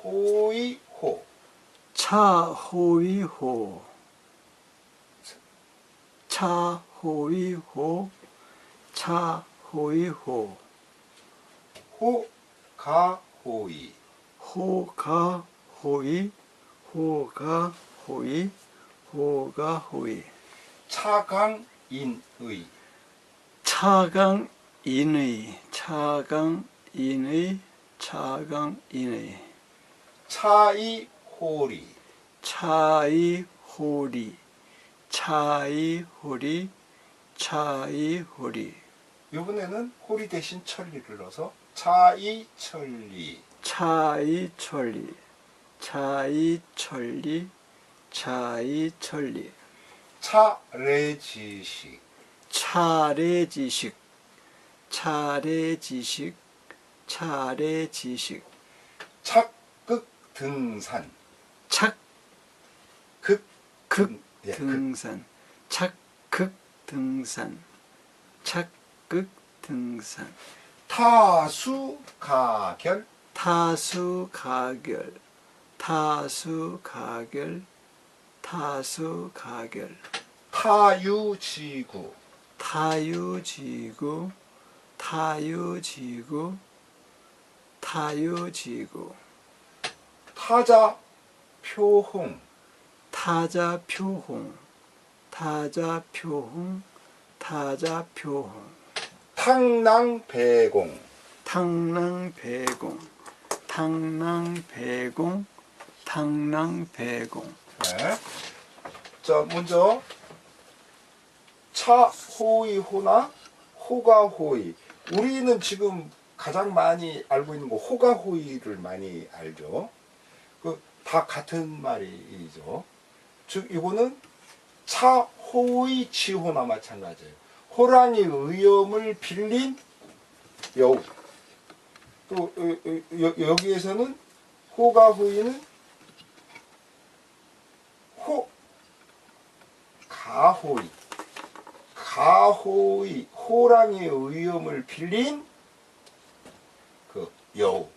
호이호. 차호이호. 차호이호. 차호이호. 호가호이. 호가호이. 호가호이. 호가호이. 차강인의. 차강인의. 차강인의. 차강인의. 차이호리. 차이호리. 차이호리. 차이호리. 이번에는 호리 대신 천리를 넣어서 차이천리. 차이천리. 차이천리. 차이천리. 차례지식. 차례지식. 차례지식. 차례지식. 착극등산. 극등산. 착극등산. 착극등산. 타수가결. 타수가결. 타수가결. 타수가결. 타유지구. 타유지구. 타유지구. 타유지구. 타자표홍. 타자표홍. 타자표홍. 타자표홍. 탕낭배공. 탕낭배공. 탕낭배공. 탕낭배공. 네. 자, 먼저 차호이호나 호가호이. 우리는 지금 가장 많이 알고 있는 거 호가호이를 많이 알죠. 그 다 같은 말이죠. 즉 이거는 차호이치호나 마찬가지예요. 호랑이 의염을 빌린 여우. 또 여기에서는 호가호이는 가호이. 가호이, 호랑이의 의염을 빌린 그 여우.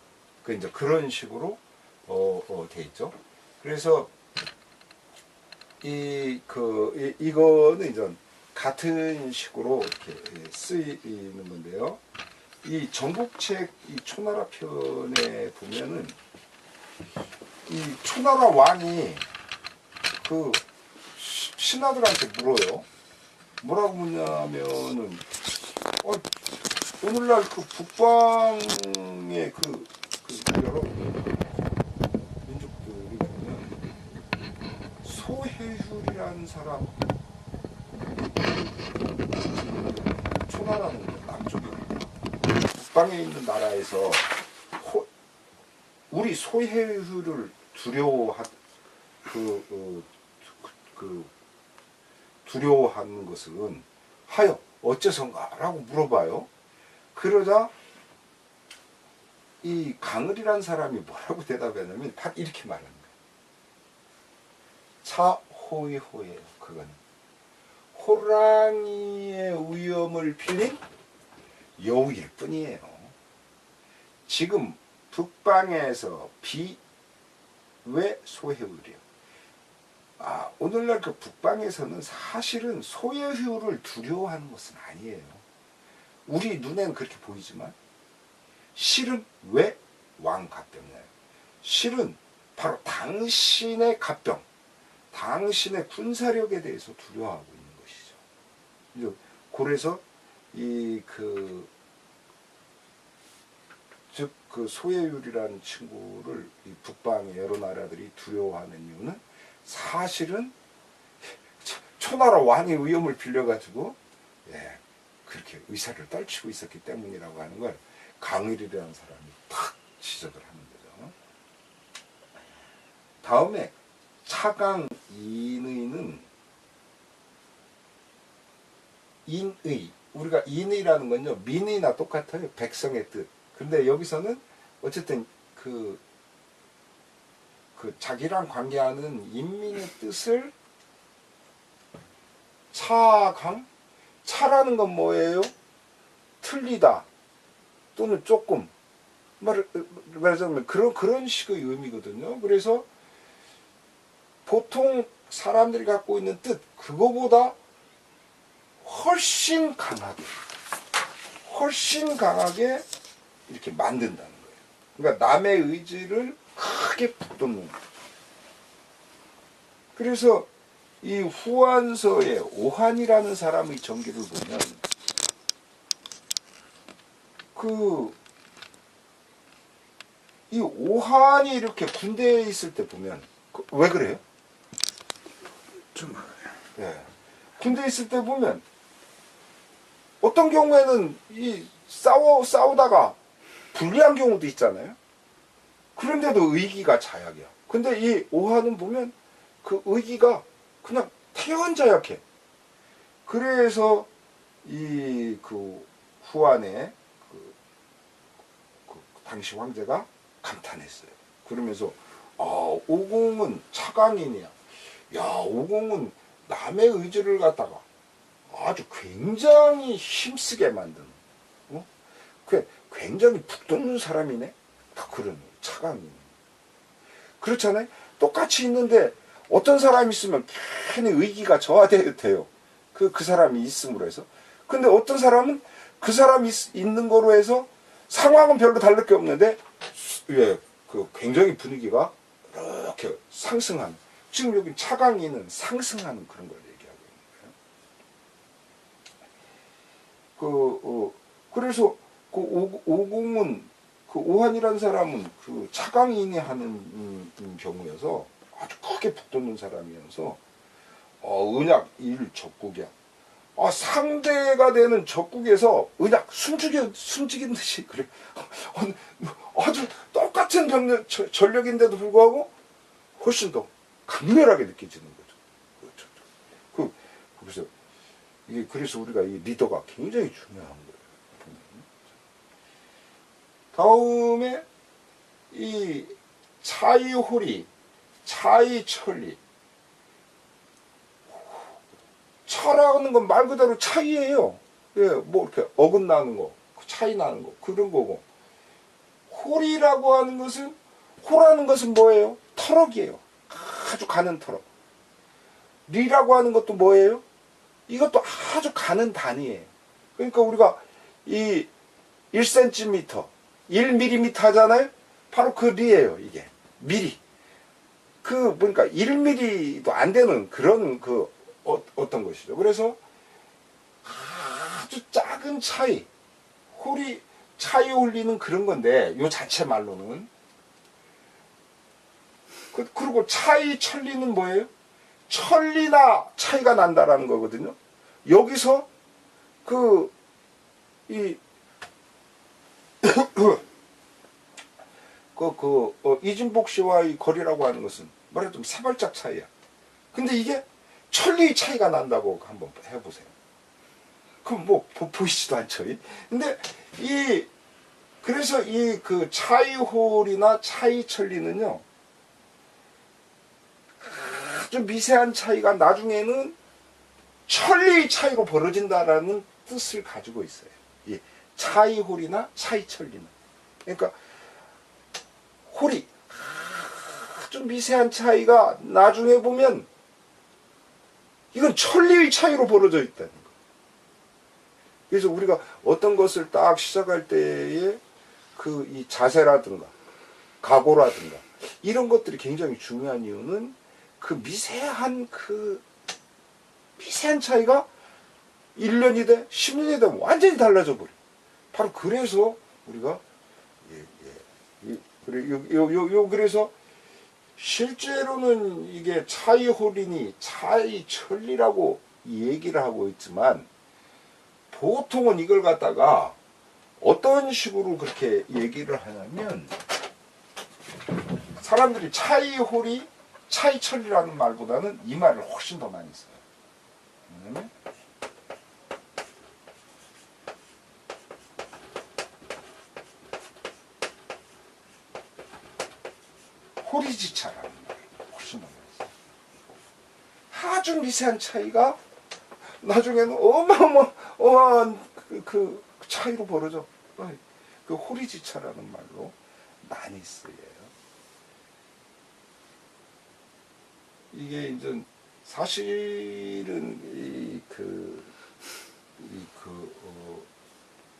그 이제 그런 식으로 돼 있죠. 그래서 이거는 이제 같은 식으로 이렇게 쓰이는 건데요. 이 전국책 이 초나라 편에 보면은 이 초나라 왕이 그 신하들한테 물어요. 뭐라고 묻냐면은 오늘날 그 북방의 그 여러 민족들이 보면 소해율이라는 사람, 초나라는 남쪽입니다. 북방에 있는 나라에서 우리 소해율을 두려워하는 것은 하여 어째서인가라고 물어봐요. 그러자 이 강을이라는 사람이 뭐라고 대답하냐면 딱 이렇게 말하는 거예요. 차호이호예요. 그거는 호랑이의 위엄을 빌린 여우일 뿐이에요. 지금 북방에서 왜 소해율이에요? 오늘날 그 북방에서는 사실은 소해율을 두려워하는 것은 아니에요. 우리 눈에는 그렇게 보이지만 실은 왜 왕갑병이에요? 실은 바로 당신의 갑병, 당신의 군사력에 대해서 두려워하고 있는 것이죠. 그래서 그 소해율이라는 친구를 이 북방의 여러 나라들이 두려워하는 이유는 사실은 초나라 왕의 위엄을 빌려가지고 그렇게 의사를 떨치고 있었기 때문이라고 하는 걸 강일이라는 사람이 탁 지적을 하는 거죠. 다음에 차강인의는 인의. 우리가 인의라는 건요 민의나 똑같아요. 백성의 뜻. 근데 여기서는 어쨌든 그 자기랑 관계하는 인민의 뜻을 차라는 건 뭐예요? 틀리다 또는 조금 말하자면 그런 식의 의미거든요. 그래서 보통 사람들이 갖고 있는 뜻 그거보다 훨씬 강하게 이렇게 만든다는 거예요. 그러니까 남의 의지를 크게 북돋는 거예요. 그래서 이 후한서의 오한이라는 사람의 전기를 보면 이 오한이 이렇게 군대에 있을 때 보면 왜 그래요? 좀 예. 군대에 있을 때 보면 어떤 경우에는 이 싸우다가 불리한 경우도 있잖아요. 그런데도 의기가 자약이야. 근데 이 오한은 보면 그 의기가 그냥 태연자약해. 그래서 이 그 후한의 그 당시 황제가 감탄했어요. 그러면서 오공은 차강인이야. 야, 오공은 남의 의지를 갖다가 아주 굉장히 힘쓰게 만드는, 굉장히 북돋는 사람이네. 다 그런 차강인. 그렇잖아요. 똑같이 있는데 어떤 사람이 있으면 괜히 의기가 저하돼요. 그 사람이 있음으로 해서. 근데 어떤 사람은 그 사람이 있는 거로 해서 상황은 별로 다를 게 없는데, 예, 굉장히 분위기가 이렇게 상승하는. 지금 여기 차강인은 상승하는 그런 걸 얘기하고 있는 거예요. 그래서 오공은 오한이라는 사람은 차강인이 하는 경우여서 아주 크게 북돋는 사람이어서 은약 일적국이야. 상대가 되는 적국에서 은약 숨죽인 듯이 그래. 아주 똑같은 전력인데도 불구하고 훨씬 더 강렬하게 느껴지는 거죠. 그래서 그래서 우리가 이 리더가 굉장히 중요한 거예요. 다음에 이 차이호리, 차이천리. 차라는 건 말 그대로 차이예요. 예, 뭐 이렇게 어긋나는 거, 차이 나는 거 그런 거고. 홀이라고 하는 것은, 호라는 것은 뭐예요? 터럭이에요. 아주 가는 터럭. 리라고 하는 것도 뭐예요? 이것도 아주 가는 단위예요. 그러니까 우리가 이 1cm, 1mm 하잖아요? 바로 그 리예요, 이게. 미리. 그러니까 1mm도 안 되는 그런 어떤 것이죠. 그래서 아주 작은 차이, 차이 홀리는 그런 건데, 요 자체 말로는. 그리고 차이 천리는 뭐예요? 천리나 차이가 난다라는 거거든요. 여기서 이진복 씨와의 거리라고 하는 것은 말하자면 세 발짝 차이야. 근데 이게 천리의 차이가 난다고 한번 해보세요. 그럼 뭐 보이지도 않죠. 근데 그래서 차이홀이나 차이천리는요, 아주 미세한 차이가 나중에는 천리의 차이로 벌어진다라는 뜻을 가지고 있어요. 이 차이홀이나 차이천리는. 그러니까 홀이 아주 미세한 차이가 나중에 보면 이건 천리의 차이로 벌어져 있다는 거예요. 그래서 우리가 어떤 것을 딱 시작할 때에 이 자세라든가 각오라든가 이런 것들이 굉장히 중요한 이유는 미세한 차이가 1년이 10년이 되면 완전히 달라져 버려. 바로 그래서 우리가 그래서 실제로는 이게 차이홀이니 차이천리라고 얘기를 하고 있지만, 보통은 이걸 갖다가 어떤 식으로 그렇게 얘기를 하냐면, 사람들이 차이홀이 차이천리라는 말보다는 이 말을 훨씬 더 많이 써요. 왜냐면 호리지차라는 말을 훨씬 더 많이 써요. 아주 미세한 차이가 나중에는 어마어마한 그 차이로 벌어져. 그 호리지차라는 말로 많이 쓰여요. 이게 이제 사실은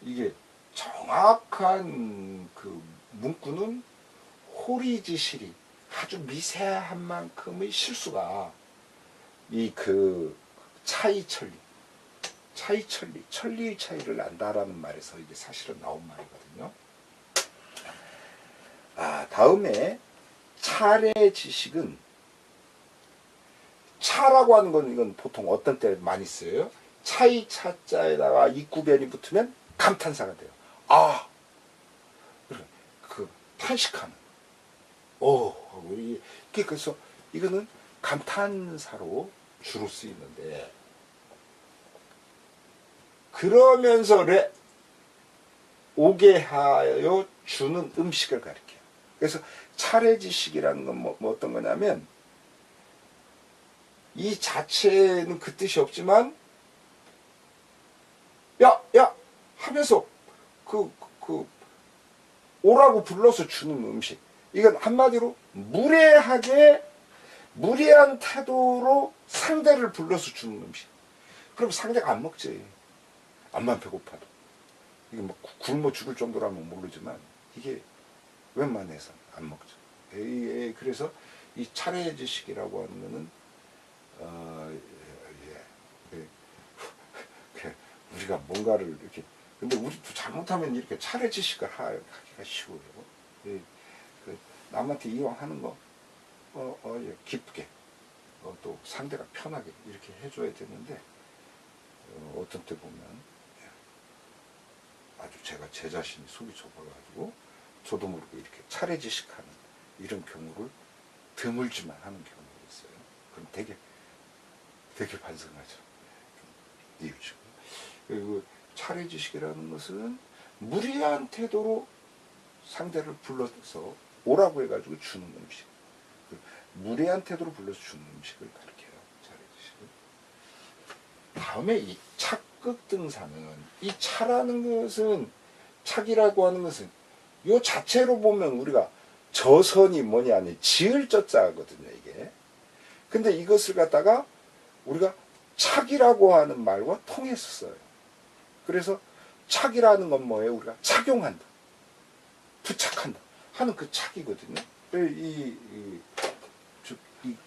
이게 정확한 그 문구는 호리지실이 아주 미세한 만큼의 실수가 이 그 천리의 차이를 안다라는 말에서 이게 사실은 나온 말이거든요. 다음에 차례 지식은, 차라고 하는 건 이건 보통 어떤 때 많이 써요? 차의 차자에다가 입구변이 붙으면 감탄사가 돼요. 그 탄식하는. 그래서 이거는 감탄사로 주로 쓰이는데, 그러면서 오게 하여 주는 음식을 가리켜요. 그래서 차례지식이라는 건 뭐 어떤 거냐면, 이 자체는 그 뜻이 없지만, 야 하면서 오라고 불러서 주는 음식. 이건 한마디로 무례한 태도로 상대를 불러서 주는 음식. 그럼 상대가 안 먹지. 암만 배고파도. 이게 뭐 굶어 죽을 정도라면 모르지만, 이게 웬만해서 안 먹죠. 그래서 이 차례지식이라고 하는 거는, 우리가 뭔가를 이렇게, 근데 우리도 잘못하면 이렇게 차례지식을 하기가 쉬워요. 남한테 이왕 하는 거, 기쁘게, 또 상대가 편하게 이렇게 해줘야 되는데, 어떤 때 보면, 아주 제가 제 자신이 속이 좁아가지고, 저도 모르게 이렇게 차례지식하는 이런 경우를 드물지만 하는 경우가 있어요. 그럼 되게 반성하죠. 뉘우치고. 그리고 차례지식이라는 것은 무리한 태도로 상대를 불러서 오라고 해가지고 주는 음식. 무례한 태도로 불러서 주는 음식을 가리켜요. 차례지식은. 다음에 이 착극등사는, 이 차라는 것은, 착이라고 하는 것은 요 자체로 보면 우리가 저선이 뭐냐 하니 지을 쩌자거든요, 이게. 근데 이것을 갖다가 우리가 착이라고 하는 말과 통해서 써요. 그래서 착이라는 건 뭐예요? 우리가 착용한다, 부착한다 하는 그 착이거든요.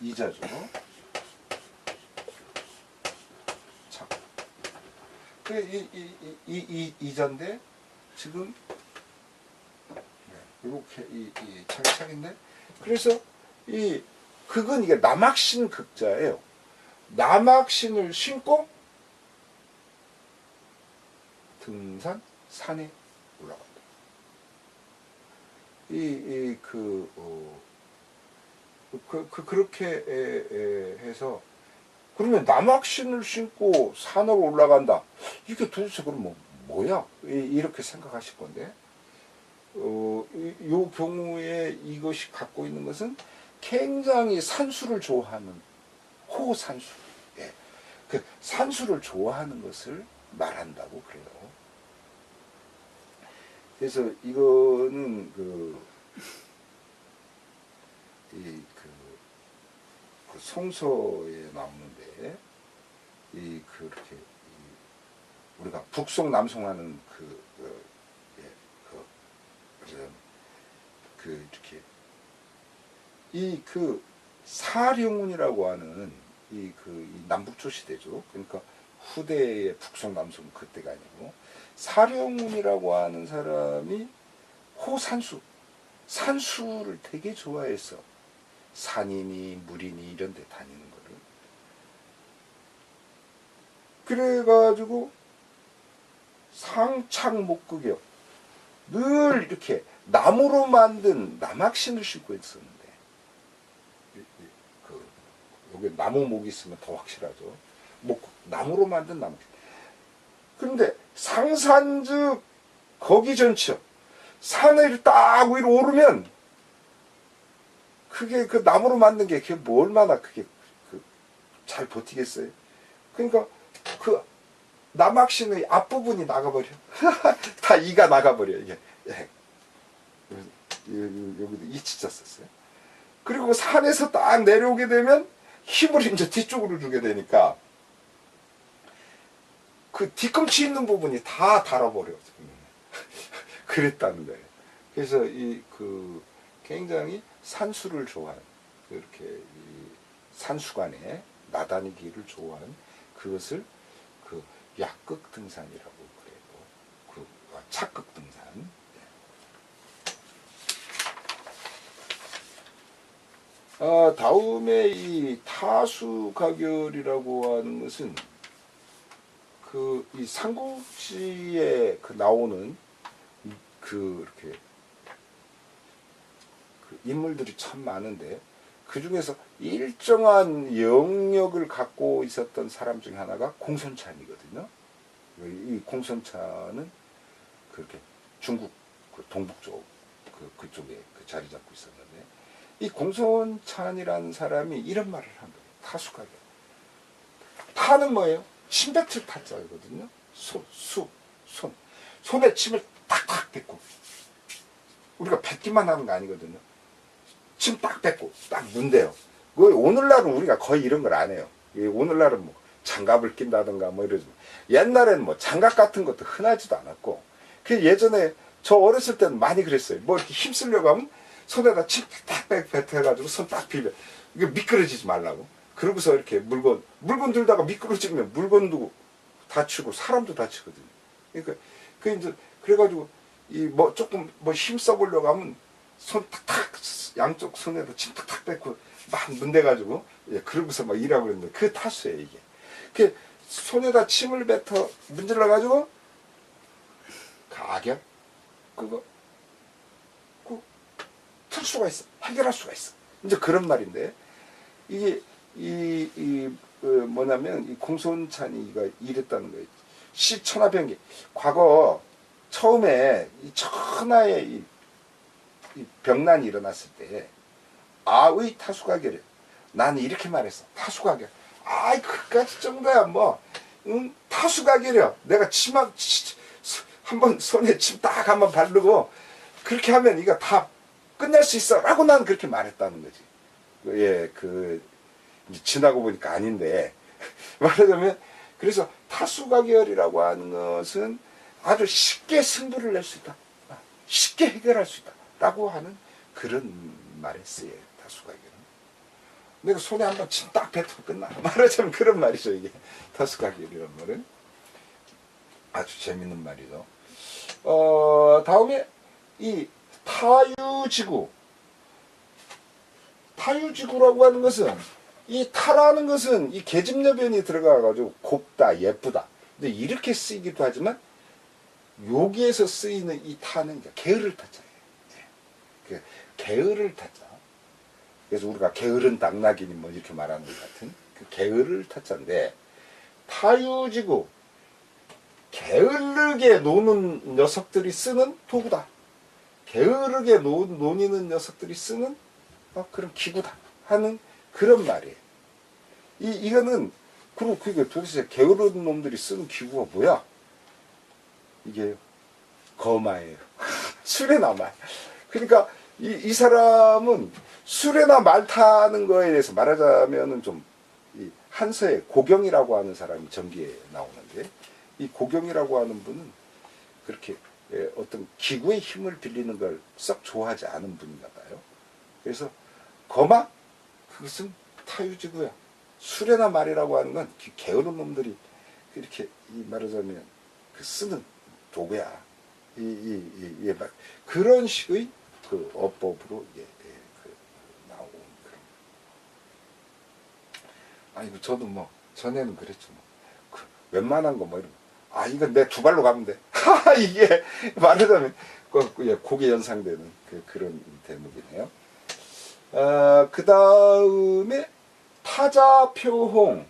이자죠. 착. 이자인데 지금 이렇게 착인데, 그래서 극은 이게 남학신 극자예요. 남학신을 신고 등산 산에 올라간다. 그렇게 해서, 그러면 남학신을 신고 산으로 올라간다. 이게 도대체 그럼 뭐야? 이렇게 생각하실 건데, 요 경우에 이것이 갖고 있는 것은 굉장히 산수를 좋아하는 호산수. 그 산수를 좋아하는 것을 말한다고 그래요. 그래서 이거는 그 성서에 나오는데, 그렇게 우리가 북송 남송하는 이렇게 사령운이라고 하는 이 남북조 시대죠. 그러니까 후대의 북송 남송 그때가 아니고, 사령운이라고 하는 사람이 산수를 되게 좋아해서 산이니 물이니 이런 데 다니는 거를. 그래가지고 상착목극이요. 늘 이렇게 나무로 만든 남학신을 신고 있었는데, 여기 나무목이 있으면 더 확실하죠. 나무로 만든 남학신. 그런데 상산즉 거기 전치요. 산을 딱 위로 오르면 그게 그 나무로 만든 게 그게 뭐 얼마나 그게 잘 버티겠어요. 그러니까 그 남학신의 앞부분이 나가버려. 다 이가 나가버려. 이게 예. 여기도 이치자 썼어요. 그리고 산에서 딱 내려오게 되면 힘을 이제 뒤쪽으로 주게 되니까 그 뒤꿈치 있는 부분이 다 닳아버려. 그랬다는 거예요. 그래서 굉장히 산수를 좋아하는, 그렇게 산수간에 나다니기를 좋아하는 그것을 약극 등산이라고 그래요. 착극 등산. 다음에 이 타수가결이라고 하는 것은 이 삼국지에 나오는 이렇게 인물들이 참 많은데 그 중에서 일정한 영역을 갖고 있었던 사람 중에 하나가 공손찬이거든요. 이 공손찬은 그렇게 중국 동북쪽 그쪽에 자리 잡고 있었는데 이 공손찬이라는 사람이 이런 말을 한 거예요. 타수가결. 타는 뭐예요? 침뱉을 타자거든요. 손에 침을 탁탁 뱉고, 우리가 뱉기만 하는 거 아니거든요. 침 딱 뱉고 딱 문대요. 오늘날은 우리가 거의 이런 걸 안 해요. 오늘날은 뭐 장갑을 낀다든가 뭐 이러지. 옛날에는 뭐 장갑 같은 것도 흔하지도 않았고, 그 예전에 저 어렸을 때는 많이 그랬어요. 뭐 이렇게 힘쓰려고 하면 손에다 침 딱 뱉어가지고 손 딱 비벼. 이게 미끄러지지 말라고. 그러고서 이렇게 물건 들다가 미끄러지면 물건도 다치고 사람도 다치거든요. 그러니까 이제 그래가지고 조금 힘 써보려고 하면 손 탁탁 양쪽 손에다 침 탁탁 뱉고 막 문대가지고 그러고서 막 일하고 그랬는데 그 타수예요 이게. 그 손에다 침을 뱉어 문질러가지고 가결 그거 틀 수가 있어. 해결할 수가 있어. 이제 그런 말인데 이게 뭐냐면 이 공손찬이가 이랬다는 거예요. 시천하병기. 과거 처음에 이 천하의 이 병난이 일어났을 때 아의 타수가결이야. 나는 이렇게 말했어. 타수가결. 아이 그까지 정도야 뭐. 응? 타수가결이야. 내가 한번 손에 침 딱 한번 바르고 그렇게 하면 이거 다 끝낼 수 있어. 라고 나는 그렇게 말했다는 거지. 예, 이제 지나고 보니까 아닌데. 말하자면, 그래서 타수가결이라고 하는 것은 아주 쉽게 승부를 낼 수 있다. 쉽게 해결할 수 있다. 라고 하는 그런 말에 쓰여요. 타수가결은. 내가 손에 한번 침 딱 뱉으면 끝나. 말하자면 그런 말이죠. 이게. 타수가결이라는 말은. 아주 재밌는 말이죠. 다음에 이 타유지구. 타유지구라고 하는 것은 이 타라는 것은 이 계집여변이 들어가가지고 곱다, 예쁘다. 근데 이렇게 쓰이기도 하지만 여기에서 쓰이는 이 타는 게으를 타자예요. 네. 게으를 타자. 그래서 우리가 게으른 당나귀니 뭐 이렇게 말하는 것 같은 그 게으를 타자인데 타유지구. 게으르게 노는 녀석들이 쓰는 도구다. 게으르게 노니는 녀석들이 쓰는 그런 기구다 하는 그런 말이에요. 이거는 그리고 그게 도대체 게으른 놈들이 쓰는 기구가 뭐야? 이게 거마예요. 수레나 말. 그러니까 이 사람은 수레나 말 타는 거에 대해서 말하자면은 좀 한서의 고경이라고 하는 사람이 전기에 나오는데 이 고경이라고 하는 분은 그렇게 어떤 기구의 힘을 빌리는 걸 썩 좋아하지 않은 분인가 봐요. 그래서 거마? 그것은 타유지구야. 수레나 말이라고 하는 건 게으른 놈들이 이렇게 말하자면 쓰는 도구야. 그런 식의 그 어법으로 나온 그런. 아니 저도 뭐 전에는 그랬죠. 뭐. 웬만한 거 뭐 이런. 이건 내 두 발로 가면 돼. 이게 말하자면 고개 연상되는 그런 대목이네요. 그 다음에 타자표홍.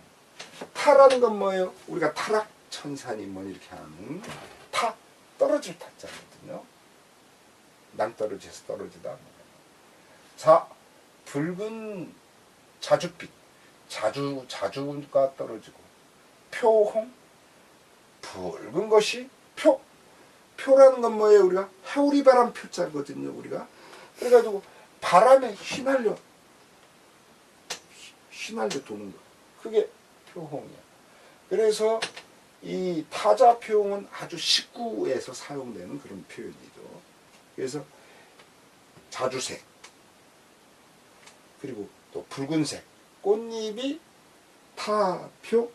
타라는 건 뭐예요? 우리가 타락천산이 뭐 이렇게 하는 떨어질 타자거든요. 낭떠러지에서 떨어지다. 자, 붉은 자줏빛. 자주가 떨어지고. 표홍. 붉은 것이 표라는 건 뭐예요? 우리가 해오리 바람 표자거든요. 우리가 그래가지고 바람에 휘날려 도는 거. 그게 표홍이야. 그래서 이 타자 표홍은 아주 식구에서 사용되는 그런 표현이죠. 그래서 자주색 그리고 또 붉은색 꽃잎이 타표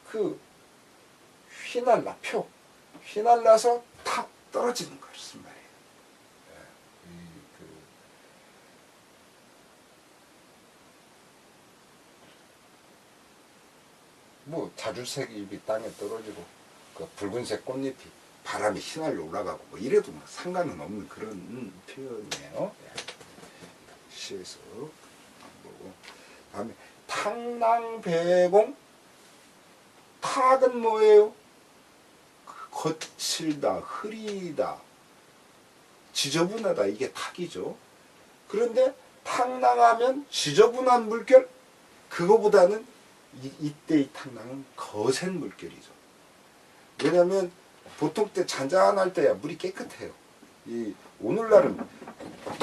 그 휘날라서 탁 떨어지는 것을 말이에요. 뭐 자주색 잎이 땅에 떨어지고 그 붉은색 꽃잎이 바람이 휘날려 올라가고 뭐 이래도 뭐 상관은 없는 그런 표현이에요. 시에서 보고 다음에 탕낭배공 탁은 뭐예요? 거칠다, 흐리다, 지저분하다 이게 탁이죠. 그런데 탕낭하면 지저분한 물결 그거보다는 이때의 탕낭은 거센 물결이죠. 왜냐하면 보통 때 잔잔할 때야 물이 깨끗해요. 오늘날은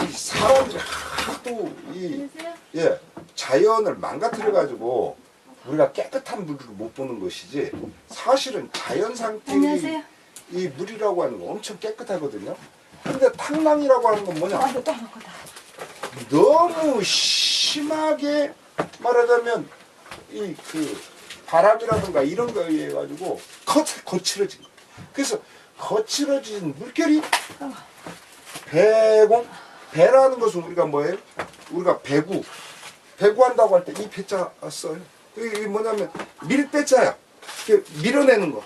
이 사람들이 하도 자연을 망가뜨려 가지고 우리가 깨끗한 물을 못 보는 것이지 사실은 자연 상태의 이 물이라고 하는 건 엄청 깨끗하거든요. 근데 탕낭이라고 하는 건 뭐냐? 너무 심하게 말하자면 이 그 바람이라든가 이런 거에 의해 가지고 거칠어진 거예요. 그래서 거칠어진 물결이 배라는 것은 우리가 뭐예요? 우리가 배구한다고 할 때 이 배자 써요. 이게 뭐냐면 밀배자야. 밀어내는 거.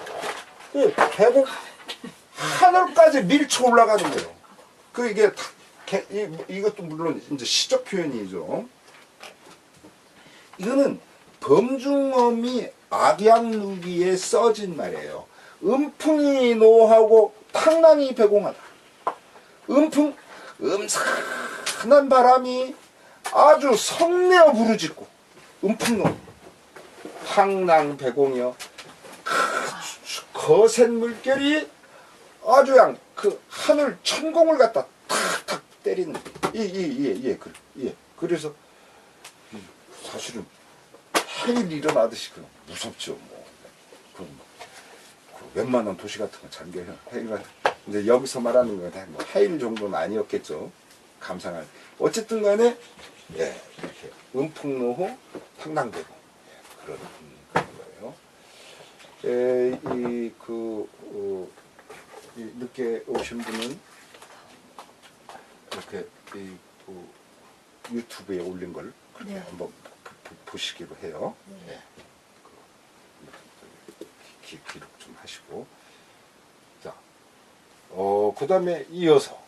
배구 하늘까지 밀쳐 올라가는 거예요. 이게 이것도 물론 이제 시적 표현이죠. 이거는 범중어미 악양누기에 써진 말이에요. 음풍이 노하고 탕낭이 배공하다. 음풍, 음산한 바람이 아주 성내어 부르짖고 음풍노 탕낭 배공이요. 거센 물결이 아주 그냥 그 하늘 천공을 갖다 탁탁 때리는 그래서 사실은 해일 일어나듯이 그 무섭죠. 웬만한 도시 같은 거 잠겨요. 해일 같은 이제 여기서 말하는 건 뭐 해일 정도는 아니었겠죠. 감상할. 어쨌든 간에 이렇게 음풍노호 탕낭배공 그런 거예요. 늦게 오신 분은 이렇게 유튜브에 올린 걸 한번 보시기로 해요. 기록 좀 하시고. 자, 그 다음에 이어서